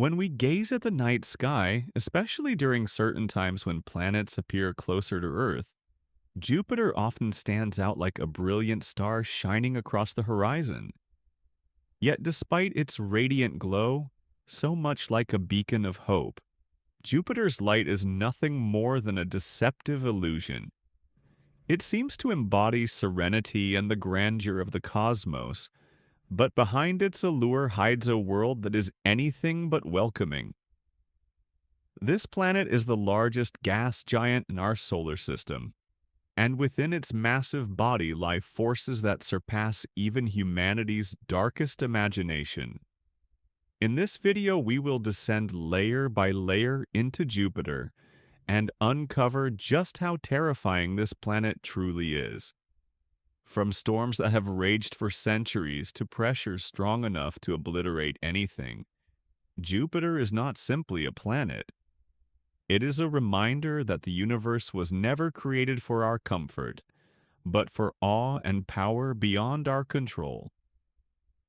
When we gaze at the night sky, especially during certain times when planets appear closer to Earth, Jupiter often stands out like a brilliant star shining across the horizon. Yet despite its radiant glow, so much like a beacon of hope, Jupiter's light is nothing more than a deceptive illusion. It seems to embody serenity and the grandeur of the cosmos, but behind its allure hides a world that is anything but welcoming. This planet is the largest gas giant in our solar system, and within its massive body lie forces that surpass even humanity's darkest imagination. In this video, we will descend layer by layer into Jupiter and uncover just how terrifying this planet truly is. From storms that have raged for centuries to pressure strong enough to obliterate anything, Jupiter is not simply a planet. It is a reminder that the universe was never created for our comfort, but for awe and power beyond our control.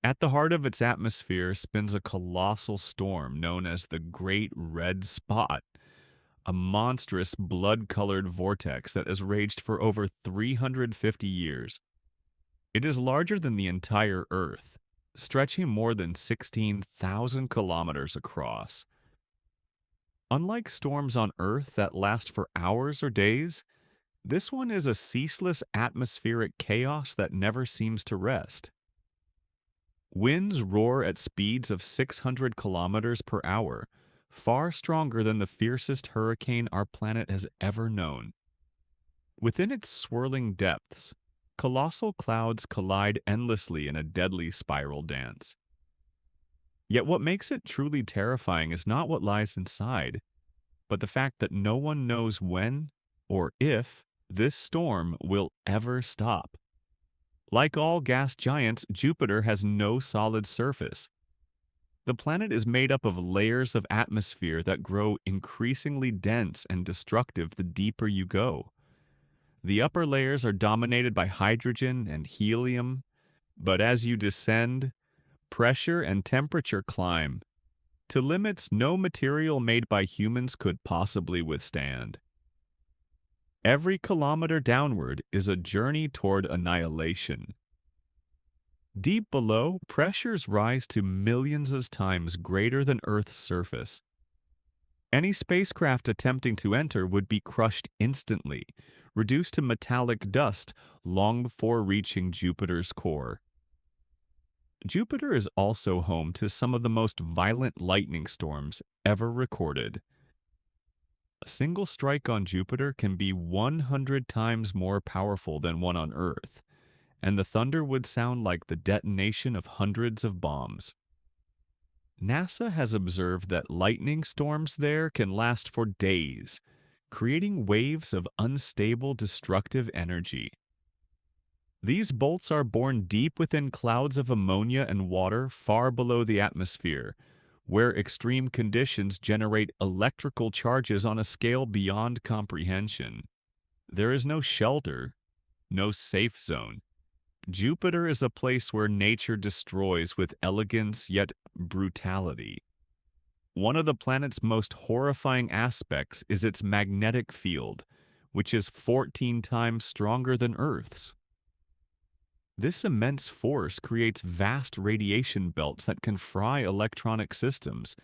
At the heart of its atmosphere spins a colossal storm known as the Great Red Spot, a monstrous blood-colored vortex that has raged for over 350 years. It is larger than the entire Earth, stretching more than 16,000 kilometers across. Unlike storms on Earth that last for hours or days, this one is a ceaseless atmospheric chaos that never seems to rest. Winds roar at speeds of 600 kilometers per hour, far stronger than the fiercest hurricane our planet has ever known. Within its swirling depths, colossal clouds collide endlessly in a deadly spiral dance. Yet what makes it truly terrifying is not what lies inside, but the fact that no one knows when or if this storm will ever stop. Like all gas giants, Jupiter has no solid surface. The planet is made up of layers of atmosphere that grow increasingly dense and destructive the deeper you go. The upper layers are dominated by hydrogen and helium, but as you descend, pressure and temperature climb to limits no material made by humans could possibly withstand. Every kilometer downward is a journey toward annihilation. Deep below, pressures rise to millions of times greater than Earth's surface. Any spacecraft attempting to enter would be crushed instantly, reduced to metallic dust long before reaching Jupiter's core. Jupiter is also home to some of the most violent lightning storms ever recorded. A single strike on Jupiter can be 100 times more powerful than one on Earth, and the thunder would sound like the detonation of hundreds of bombs. NASA has observed that lightning storms there can last for days, creating waves of unstable, destructive energy. These bolts are born deep within clouds of ammonia and water far below the atmosphere, where extreme conditions generate electrical charges on a scale beyond comprehension. There is no shelter, no safe zone. Jupiter is a place where nature destroys with elegance yet brutality. One of the planet's most horrifying aspects is its magnetic field, which is 14 times stronger than Earth's. This immense force creates vast radiation belts that can fry electronic systems,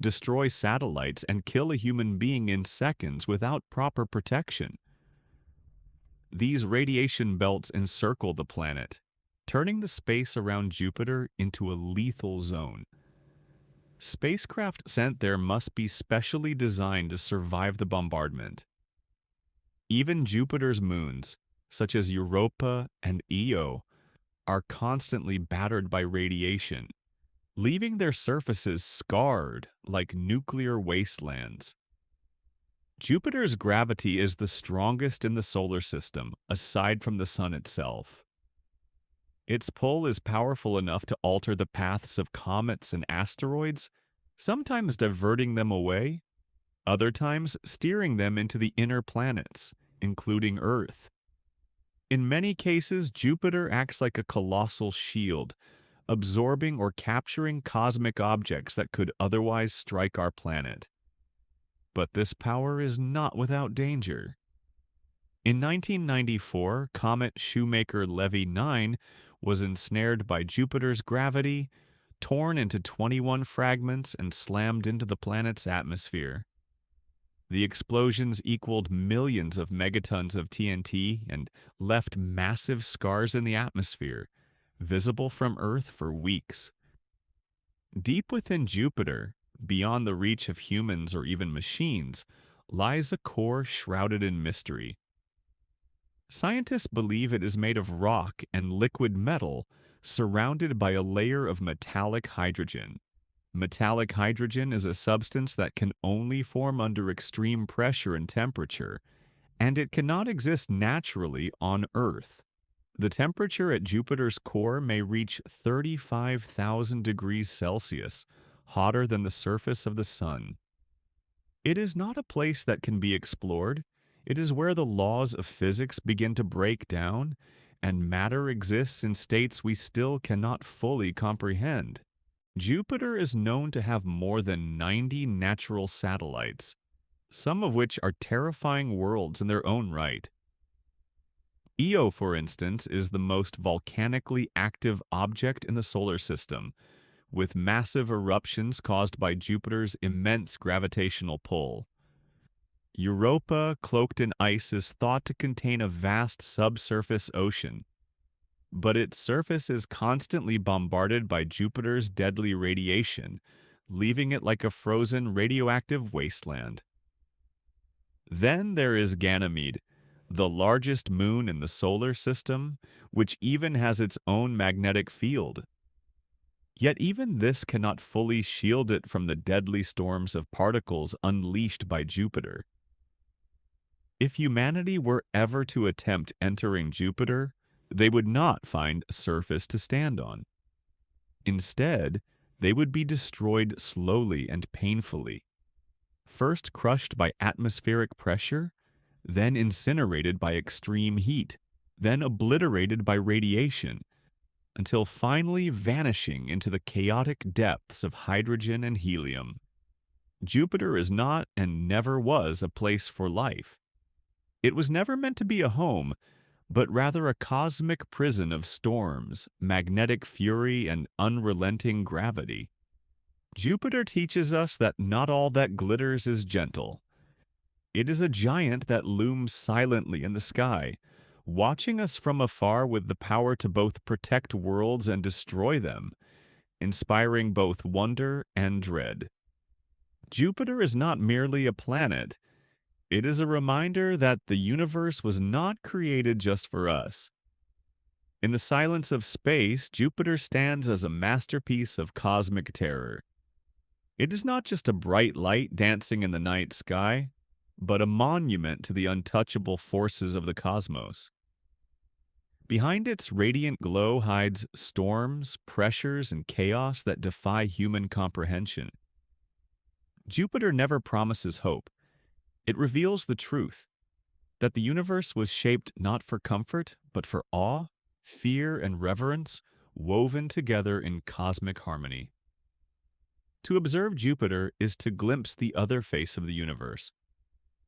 destroy satellites, and kill a human being in seconds without proper protection. These radiation belts encircle the planet, turning the space around Jupiter into a lethal zone. Spacecraft sent there must be specially designed to survive the bombardment. Even Jupiter's moons, such as Europa and Io, are constantly battered by radiation, leaving their surfaces scarred like nuclear wastelands. Jupiter's gravity is the strongest in the solar system, aside from the Sun itself. Its pull is powerful enough to alter the paths of comets and asteroids, sometimes diverting them away, other times steering them into the inner planets, including Earth. In many cases, Jupiter acts like a colossal shield, absorbing or capturing cosmic objects that could otherwise strike our planet. But this power is not without danger. In 1994, comet Shoemaker-Levy 9 was ensnared by Jupiter's gravity, torn into 21 fragments, and slammed into the planet's atmosphere. The explosions equaled millions of megatons of TNT and left massive scars in the atmosphere, visible from Earth for weeks. Deep within Jupiter, beyond the reach of humans or even machines, lies a core shrouded in mystery. Scientists believe it is made of rock and liquid metal, surrounded by a layer of metallic hydrogen. Metallic hydrogen is a substance that can only form under extreme pressure and temperature, and it cannot exist naturally on Earth. The temperature at Jupiter's core may reach 35,000 degrees Celsius, hotter than the surface of the Sun. It is not a place that can be explored. It is where the laws of physics begin to break down, and matter exists in states we still cannot fully comprehend. Jupiter is known to have more than 90 natural satellites, some of which are terrifying worlds in their own right. Io, for instance, is the most volcanically active object in the solar system, with massive eruptions caused by Jupiter's immense gravitational pull. Europa, cloaked in ice, is thought to contain a vast subsurface ocean, but its surface is constantly bombarded by Jupiter's deadly radiation, leaving it like a frozen radioactive wasteland. Then there is Ganymede, the largest moon in the solar system, which even has its own magnetic field. Yet even this cannot fully shield it from the deadly storms of particles unleashed by Jupiter. If humanity were ever to attempt entering Jupiter, they would not find a surface to stand on. Instead, they would be destroyed slowly and painfully, first crushed by atmospheric pressure, then incinerated by extreme heat, then obliterated by radiation, until finally vanishing into the chaotic depths of hydrogen and helium. Jupiter is not and never was a place for life. It was never meant to be a home, but rather a cosmic prison of storms, magnetic fury, and unrelenting gravity. Jupiter teaches us that not all that glitters is gentle. It is a giant that looms silently in the sky, watching us from afar with the power to both protect worlds and destroy them, inspiring both wonder and dread. Jupiter is not merely a planet. It is a reminder that the universe was not created just for us. In the silence of space, Jupiter stands as a masterpiece of cosmic terror. It is not just a bright light dancing in the night sky, but a monument to the untouchable forces of the cosmos. Behind its radiant glow hides storms, pressures, and chaos that defy human comprehension. Jupiter never promises hope. It reveals the truth, that the universe was shaped not for comfort, but for awe, fear, and reverence, woven together in cosmic harmony. To observe Jupiter is to glimpse the other face of the universe,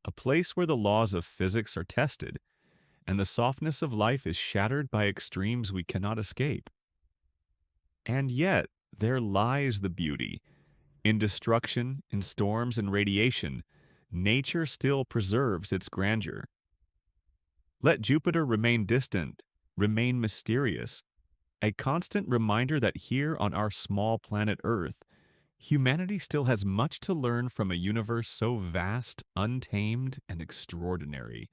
a place where the laws of physics are tested, and the softness of life is shattered by extremes we cannot escape. And yet, there lies the beauty. In destruction, in storms and radiation, nature still preserves its grandeur. Let Jupiter remain distant, remain mysterious, a constant reminder that here on our small planet Earth, humanity still has much to learn from a universe so vast, untamed, and extraordinary.